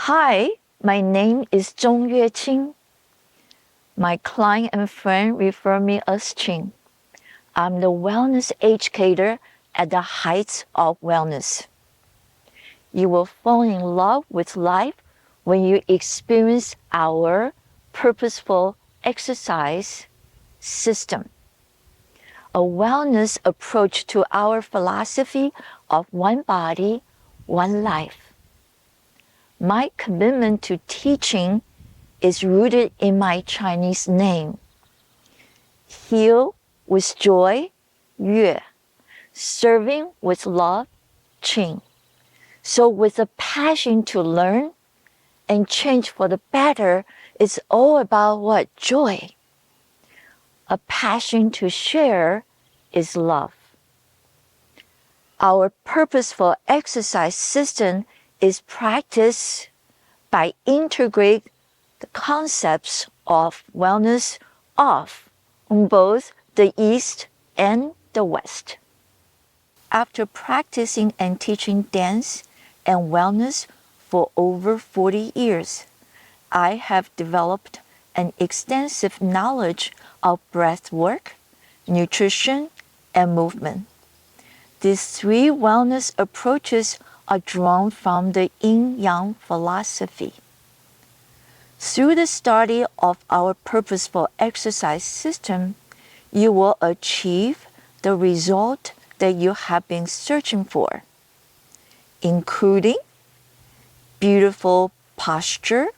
Hi, my name is Zhongyue Qing. My client and friend refer me as Qing. I'm the wellness educator at the heights of wellness. You will fall in love with life when you experience our purposeful exercise system, a wellness approach to our philosophy of one body, one life. My commitment to teaching is rooted in my Chinese name. Heal with joy, Yue. Serving with love, Qing. So with a passion to learn and change for the better, it's all about what? Joy. A passion to share is love. Our purposeful exercise system is practiced by integrate the concepts of wellness of both the East and the West. After practicing and teaching dance and wellness for over 40 years, I have developed an extensive knowledge of breath work, nutrition, and movement. These three wellness approaches are drawn from the yin-yang philosophy. Through the study of our purposeful exercise system, you will achieve the result that you have been searching for, including beautiful posture,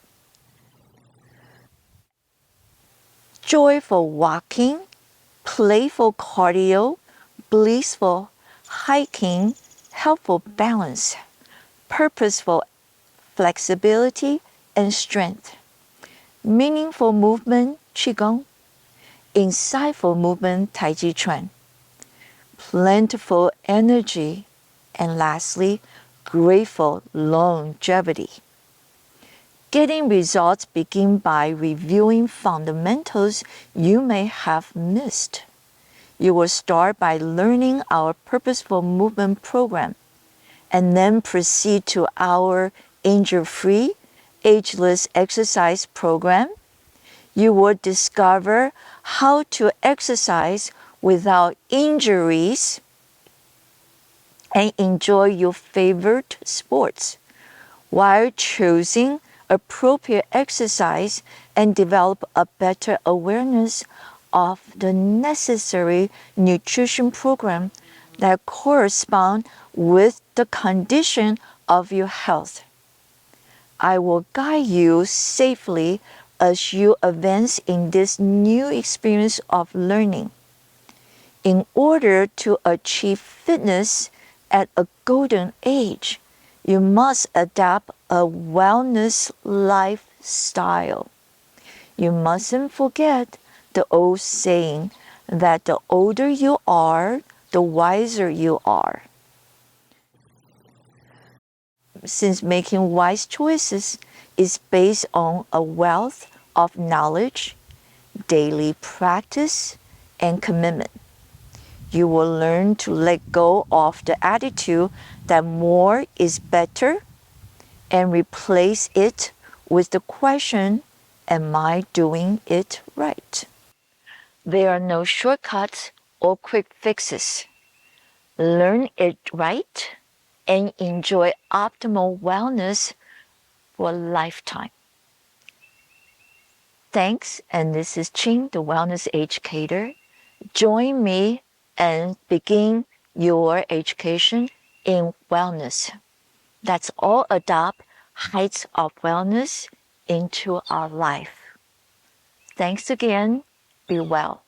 joyful walking, playful cardio, blissful hiking, helpful balance, purposeful flexibility and strength, meaningful movement, Qigong, insightful movement, Tai Chi Chuan, plentiful energy, and lastly, grateful longevity. Getting results begin by reviewing fundamentals you may have missed. You will start by learning our Purposeful Movement program and then proceed to our injury-free, Ageless Exercise program. You will discover how to exercise without injuries and enjoy your favorite sports while choosing appropriate exercise and develop a better awareness of the necessary nutrition program that correspond with the condition of your health. I will guide you safely as you advance in this new experience of learning. In order to achieve fitness at a golden age, you must adopt a wellness lifestyle. You mustn't forget the old saying that the older you are, the wiser you are. Since making wise choices is based on a wealth of knowledge, daily practice, and commitment, you will learn to let go of the attitude that more is better and replace it with the question, am I doing it right? There are no shortcuts or quick fixes. Learn it right and enjoy optimal wellness for a lifetime. Thanks, and this is Qing, the Wellness Educator. Join me and begin your education in wellness. Let's all adopt heights of wellness into our life. Thanks again. Be well.